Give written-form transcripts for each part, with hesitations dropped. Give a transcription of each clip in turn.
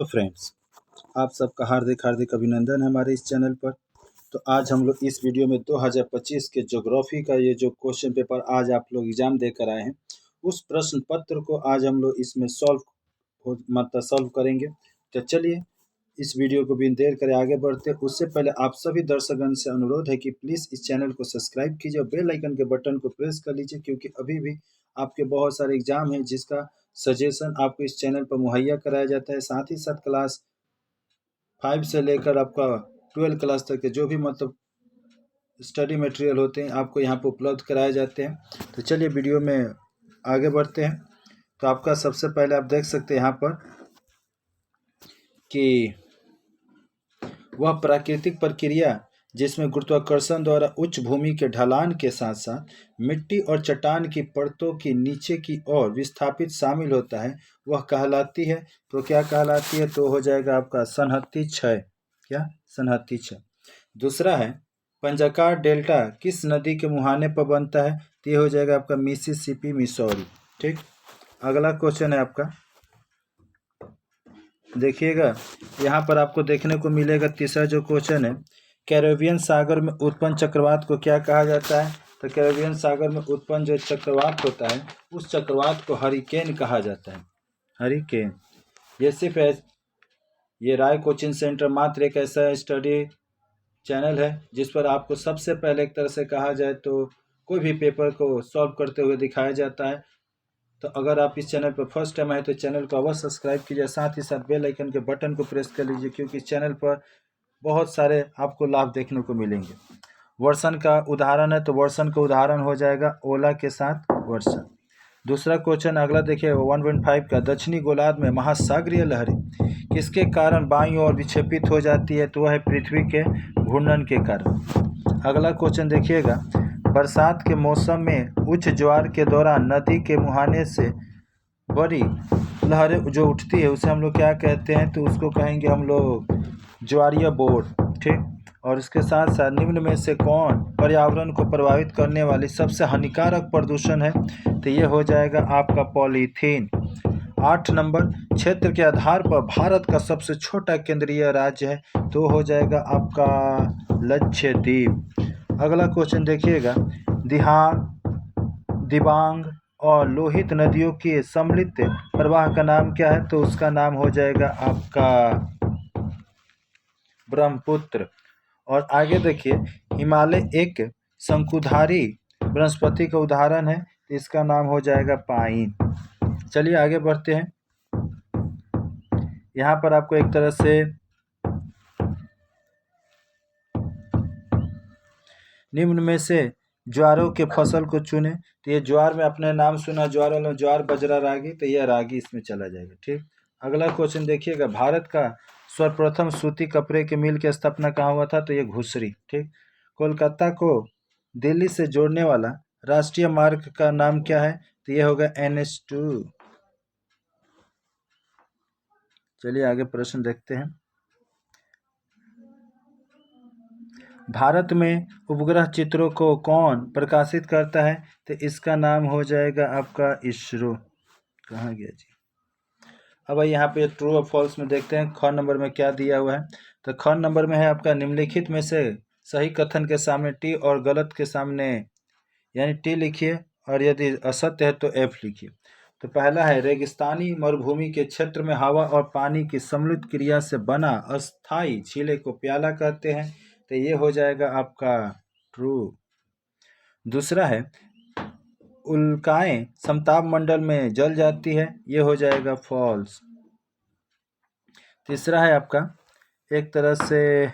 तो फ्रेंड्स, आप सबका हार्दिक हार्दिक अभिनंदन है हमारे इस चैनल पर। तो आज हम लोग इस वीडियो में 2025 के ज्योग्राफी का ये जो क्वेश्चन पेपर आज आप लोग एग्जाम देकर आए हैं, उस प्रश्न पत्र को आज हम लोग इसमें सॉल्व करेंगे। तो चलिए इस वीडियो को बिन देर करे आगे बढ़ते हैं। उससे पहले आप सभी दर्शकगण से अनुरोध है कि प्लीज़ इस चैनल को सब्सक्राइब कीजिए और बेल आइकन के बटन को प्रेस कर लीजिए, क्योंकि अभी भी आपके बहुत सारे एग्जाम हैं जिसका सजेशन आपको इस चैनल पर मुहैया कराया जाता है। साथ ही साथ क्लास 5 से लेकर आपका 12 क्लास तक के जो भी मतलब स्टडी मटेरियल होते हैं आपको यहाँ पर उपलब्ध कराए जाते हैं। तो चलिए वीडियो में आगे बढ़ते हैं। तो आपका सबसे पहले आप देख सकते हैं यहाँ पर कि वह प्राकृतिक प्रक्रिया जिसमें गुरुत्वाकर्षण द्वारा उच्च भूमि के ढलान के साथ साथ मिट्टी और चट्टान की परतों की नीचे की ओर विस्थापित शामिल होता है, वह कहलाती है। तो क्या कहलाती है? तो हो जाएगा आपका सनहत्ती क्षय। क्या? सनहत्ती क्षय। दूसरा है पंजाकार डेल्टा किस नदी के मुहाने पर बनता है? तो ये हो जाएगा आपका मिसिसिपी मिसौरी। ठीक। अगला क्वेश्चन है आपका, देखिएगा यहाँ पर आपको देखने को मिलेगा तीसरा जो क्वेश्चन है, कैरेबियन सागर में उत्पन्न चक्रवात को क्या कहा जाता है? तो कैरेबियन सागर में उत्पन्न जो चक्रवात होता है उस चक्रवात को हरिकेन कहा जाता है। हरिकेन। ये सिर्फ ये राय कोचिंग सेंटर मात्र एक ऐसा स्टडी चैनल है जिस पर आपको सबसे पहले एक तरह से कहा जाए तो कोई भी पेपर को सॉल्व करते हुए दिखाया जाता है। तो अगर आप इस चैनल पर फर्स्ट टाइम आए तो चैनल को अवश्य सब्सक्राइब कीजिए, साथ ही साथ बेल आइकन के बटन को प्रेस कर लीजिए, क्योंकि इस चैनल पर बहुत सारे आपको लाभ देखने को मिलेंगे। वर्षण का उदाहरण है, तो वर्षण का उदाहरण हो जाएगा ओला के साथ वर्षा। दूसरा क्वेश्चन अगला देखिए 1.5 का, दक्षिणी गोलार्ध में महासागरीय लहरें किसके कारण बाईं ओर विक्षेपित हो जाती है? तो वह है पृथ्वी के घूर्णन के कारण। अगला क्वेश्चन देखिएगा, बरसात के मौसम में उच्च ज्वार के दौरान नदी के मुहाने से बड़ी लहरें जो उठती है उसे हम लोग क्या कहते हैं? तो उसको कहेंगे हम लोग ज्वारीय बोर्ड। ठीक। और इसके साथ साथ निम्न में से कौन पर्यावरण को प्रभावित करने वाली सबसे हानिकारक प्रदूषण है? तो ये हो जाएगा आपका पॉलीथीन। 8 नंबर, क्षेत्र के आधार पर भारत का सबसे छोटा केंद्रीय राज्य है? तो हो जाएगा आपका लक्षद्वीप। अगला क्वेश्चन देखिएगा, दिबांग और लोहित नदियों के सम्मिलित प्रवाह का नाम क्या है? तो उसका नाम हो जाएगा आपका ब्रह्मपुत्र। और आगे देखिए, हिमालय एक शंकुधारी वनस्पति का उदाहरण है, तो इसका नाम हो जाएगा पाइन। चलिए आगे बढ़ते हैं। यहाँ पर आपको एक तरह से निम्न में से ज्वारों के फसल को चुने। तो ये ज्वार में अपने नाम सुना, ज्वार वाला ज्वार बजरा रागी, तो यह रागी इसमें चला जाएगा। ठीक। अगला क्वेश्चन देखिएगा, भारत का सर्वप्रथम सूती कपड़े के मिल की स्थापना कहाँ हुआ था? तो ये घुसरी। ठीक। कोलकाता को दिल्ली से जोड़ने वाला राष्ट्रीय मार्ग का नाम क्या है? तो ये होगा NH2। चलिए आगे प्रश्न देखते हैं। भारत में उपग्रह चित्रों को कौन प्रकाशित करता है? तो इसका नाम हो जाएगा आपका इसरो। कहाँ गया जी? अब यहाँ पे ट्रू और फॉल्स में देखते हैं ख नंबर में क्या दिया हुआ है। तो ख नंबर में है आपका निम्नलिखित में से सही कथन के सामने टी और गलत के सामने यानी टी लिखिए, और यदि असत्य है तो एफ लिखिए। तो पहला है, रेगिस्तानी मरुभूमि के क्षेत्र में हवा और पानी की सम्मिलित क्रिया से बना अस्थाई झीले को प्याला कहते हैं। तो ये हो जाएगा आपका ट्रू। दूसरा है, उल्काएं समताप मंडल में जल जाती है, ये हो जाएगा फॉल्स। तीसरा है आपका, एक तरह से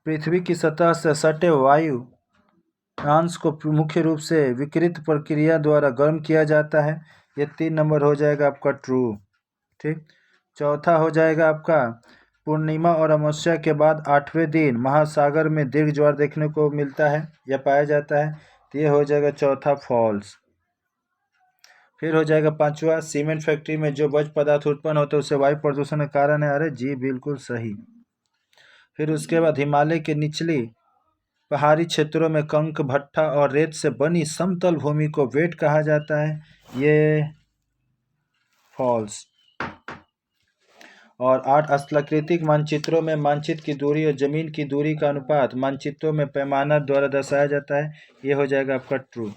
पृथ्वी की सतह से सटे वायु अंश को मुख्य रूप से विकृत प्रक्रिया द्वारा गर्म किया जाता है, ये 3 नंबर हो जाएगा आपका ट्रू। ठीक। चौथा हो जाएगा आपका, पूर्णिमा और अमावस्या के बाद 8वें दिन महासागर में दीर्घ ज्वार देखने को मिलता है या पाया जाता है, तो ये हो जाएगा चौथा फॉल्स। फिर हो जाएगा पांचवा, सीमेंट फैक्ट्री में जो वर्ज्य पदार्थ उत्पन्न होता है उसे वायु प्रदूषण का कारण है। अरे जी बिल्कुल सही। फिर उसके बाद हिमालय के निचली पहाड़ी क्षेत्रों में कंक भट्ठा और रेत से बनी समतल भूमि को वेट कहा जाता है। ये फॉल्स। और 8 स्थलाकृतिक मानचित्रों में मानचित्र की दूरी और जमीन की दूरी का अनुपात मानचित्रों में पैमाना द्वारा दर्शाया जाता है। ये हो जाएगा आपका ट्रू।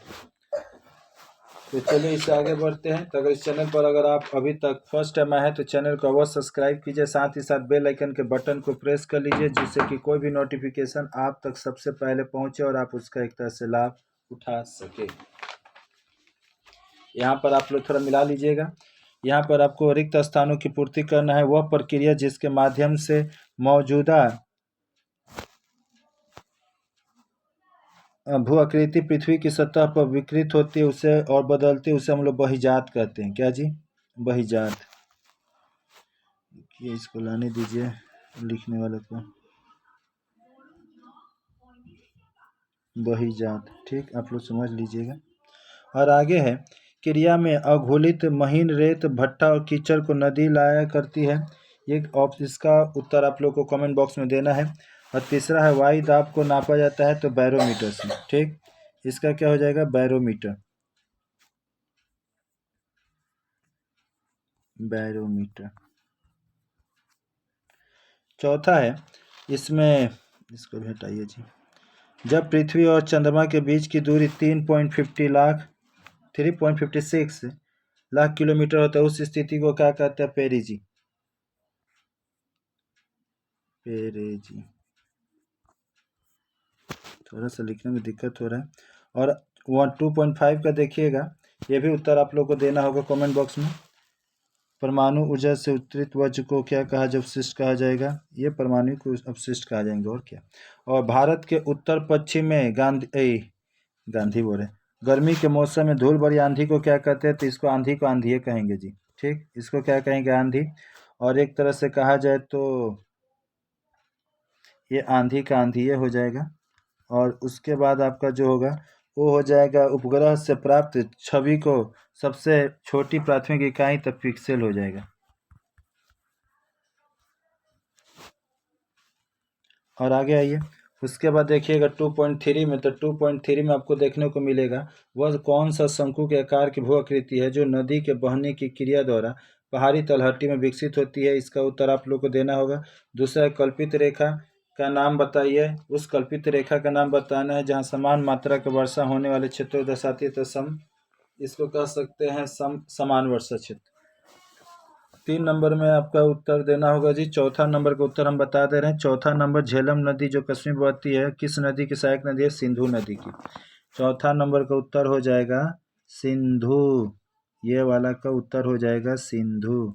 तो चलिए इससे आगे बढ़ते हैं। तो अगर इस चैनल पर अगर आप अभी तक फर्स्ट टाइम आए हैं तो चैनल को अवश्य सब्सक्राइब कीजिए, साथ ही साथ बेल आइकन के बटन को प्रेस कर लीजिए, जिससे कि कोई भी नोटिफिकेशन आप तक सबसे पहले पहुंचे और आप उसका एक तरह से लाभ उठा सके। यहाँ पर आप लोग थोड़ा मिला लीजिएगा। यहाँ पर आपको रिक्त स्थानों की पूर्ति करना है, वह प्रक्रिया जिसके माध्यम से मौजूदा भू आकृति पृथ्वी की सतह पर विकृत होती है उसे और बदलती है, उसे हम लोग बहिजात कहते हैं। क्या जी? बहिजात। ये इसको लाने दीजिए लिखने वाले को। बहिजात, ठीक, आप लोग समझ लीजिएगा। और आगे है, क्रिया में अघोलित महीन रेत भट्टा और कीचड़ को नदी लाया करती है। ये इसका उत्तर आप लोग को कमेंट बॉक्स में देना है। और तीसरा है, वायु दाब को नापा जाता है तो बैरोमीटर से। ठीक, इसका क्या हो जाएगा? बैरोमीटर। बैरोमीटर। चौथा है, इसमें इसको भी हटाइए जी। जब पृथ्वी और चंद्रमा के बीच की दूरी 3.56 लाख किलोमीटर होता है, उस स्थिति को क्या कहते हैं? पेरिजी। पेरिजी। थोड़ा सा लिखने में दिक्कत हो रहा है। और 2.5 का देखिएगा, ये भी उत्तर आप लोग को देना होगा कमेंट बॉक्स में। परमाणु ऊर्जा से उत्तरित वज्र को क्या कहा, जब अपशिष्ट कहा जाएगा? ये परमाणु को अपशिष्ट कहा जाएंगे, और क्या। और भारत के उत्तर पश्चिम में गांधी बोले, गर्मी के मौसम में धूल भरी आंधी को क्या कहते हैं? तो इसको आंधी को आंधिये कहेंगे जी। ठीक, इसको क्या कहेंगे? आंधी। और एक तरह से कहा जाए तो ये आंधी का आंधिये हो जाएगा। और उसके बाद आपका जो होगा वो हो जाएगा उपग्रह से प्राप्त छवि को सबसे छोटी प्राथमिक इकाई तक पिक्सेल हो जाएगा। और आगे आइए, उसके बाद देखिएगा 2.3 में। तो 2.3 में आपको देखने को मिलेगा वह कौन सा शंकु के आकार की भू आकृति है जो नदी के बहने की क्रिया द्वारा पहाड़ी तलहटी में विकसित होती है? इसका उत्तर आप लोग को देना होगा। दूसरा, कल्पित रेखा का नाम बताइए। उस कल्पित रेखा का नाम बताना है जहाँ समान मात्रा की वर्षा होने वाले क्षेत्रों को दर्शाती है। तो इसको कह सकते हैं समान वर्षा क्षेत्र। 3 नंबर में आपका उत्तर देना होगा जी। चौथा नंबर का उत्तर हम बता दे रहे हैं। चौथा नंबर, झेलम नदी जो कश्मीर में बहती है, किस नदी की सहायक नदी है? सिंधु नदी की। चौथा नंबर का उत्तर हो जाएगा सिंधु। ये वाला का उत्तर हो जाएगा सिंधु।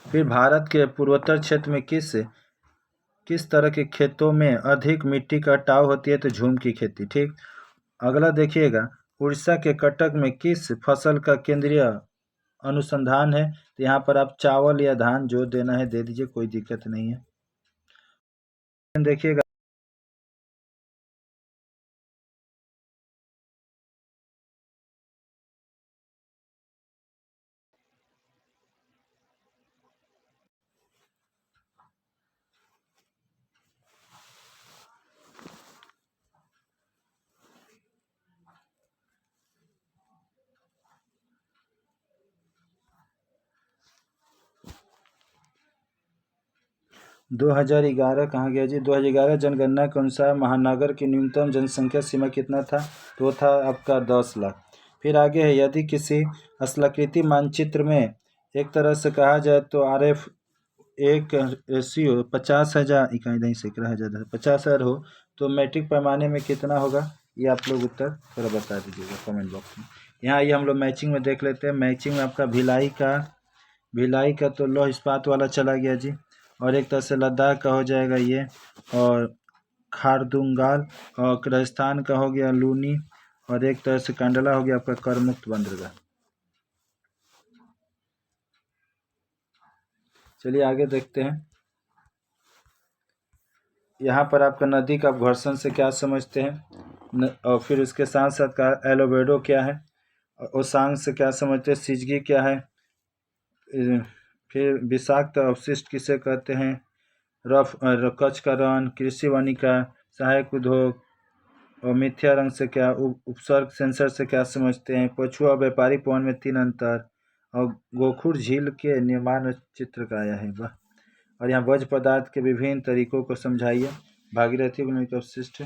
फिर भारत के पूर्वोत्तर क्षेत्र में किस तरह के खेतों में अधिक मिट्टी का कटाव होती है? तो झूम की खेती। ठीक, अगला देखिएगा, उड़ीसा के कटक में किस फसल का केंद्रीय अनुसंधान है? तो यहाँ पर आप चावल या धान जो देना है दे दीजिए, कोई दिक्कत नहीं है। देखिएगा, दो 2011 कहाँ गया जी? 2011 जनगणना के अनुसार महानगर की न्यूनतम जनसंख्या सीमा कितना था? तो वो था आपका 10 लाख। फिर आगे है, यदि किसी स्थलाकृति मानचित्र में एक तरह से कहा जाए तो RF एक रेशियो 50,000 इकाई नहीं सैकड़ा हज़ार 50,000 हो तो मैट्रिक पैमाने में कितना होगा? ये आप लोग उत्तर थोड़ा बता दीजिएगा कमेंट बॉक्स में। यहाँ ये हम लोग मैचिंग में देख लेते हैं। मैचिंग में आपका भिलाई का तो लौह इस्पात वाला चला गया जी। और एक तरह से लद्दाख का हो जाएगा ये। और खारदुंगाल और राजस्थान का हो गया लूनी। और एक तरह से कांडला हो गया आपका करमुक्त बंदरगाह। चलिए आगे देखते हैं। यहाँ पर आपका नदी का घर्षण से क्या समझते हैं? और फिर उसके साथ साथ का एलोवेडो क्या है? और ओसांग से क्या समझते हैं? सिजगी क्या है? फिर विषाक्त अवशिष्ट किसे कहते हैं, कच्छ का रण, कृषि वानिका, सहायक उद्योग, और मिथ्या रंग से क्या, उपसर्ग सेंसर से क्या समझते हैं, पछुआ व्यापारी पवन में 3 अंतर, और गोखुर झील के निर्माण चित्र का आया है। वाह। और यहाँ वज्र पदार्थ के विभिन्न तरीकों को समझाइए, भागीरथी गुणित अवशिष्ट,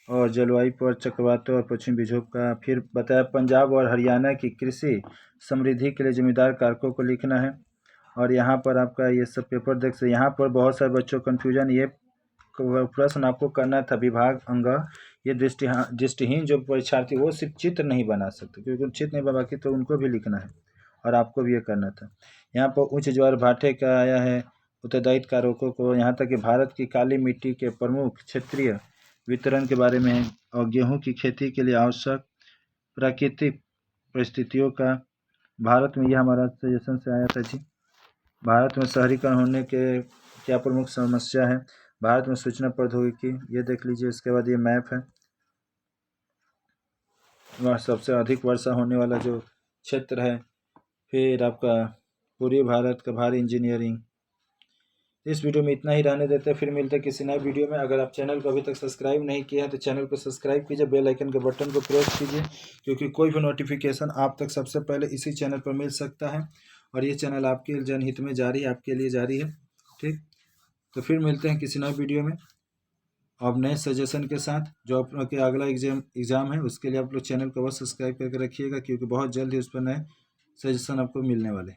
और जलवायु पर चक्रवातों और पश्चिमी विक्षोभ का। फिर बताया पंजाब और हरियाणा की कृषि समृद्धि के लिए जिम्मेदार कारकों को लिखना है। और यहाँ पर आपका ये सब पेपर देख सकते, यहाँ पर बहुत सारे बच्चों कन्फ्यूजन, ये प्रश्न आपको करना था विभाग अंग, ये दृष्टिहीन जो परीक्षार्थी वो सिर्फ चित्र नहीं बना सकते, क्योंकि चित्र नहीं बना के तो उनको भी लिखना है और आपको भी ये करना था। यहाँ पर उच्च ज्वार भाटे का आया है, उत्तरदायित्व कारकों को, यहाँ तक कि भारत की काली मिट्टी के प्रमुख क्षेत्रीय वितरण के बारे में, और गेहूं की खेती के लिए आवश्यक प्राकृतिक परिस्थितियों का। भारत में यह हमारा सजेशन से आया था जी। भारत में शहरीकरण होने के क्या प्रमुख समस्या है, भारत में सूचना प्रौद्योगिकी, ये देख लीजिए। इसके बाद ये मैप है, वह सबसे अधिक वर्षा होने वाला जो क्षेत्र है। फिर आपका पूर्वी भारत का भारी इंजीनियरिंग। इस वीडियो में इतना ही रहने देते हैं, फिर मिलते हैं किसी नए वीडियो में। अगर आप चैनल को अभी तक सब्सक्राइब नहीं किया है तो चैनल को सब्सक्राइब कीजिए, बेल आइकन के बटन को प्रेस कीजिए, क्योंकि कोई भी नोटिफिकेशन आप तक सबसे पहले इसी चैनल पर मिल सकता है। और ये चैनल आपके जनहित में जारी है, आपके लिए जारी है। ठीक, तो फिर मिलते हैं किसी नए वीडियो में अब नए सजेशन के साथ। जो आप लोग के अगला एग्ज़ाम है उसके लिए आप लोग चैनल को अवश्य सब्सक्राइब करके रखिएगा, क्योंकि बहुत जल्द ही उस पर नए सजेशन आपको मिलने वाले।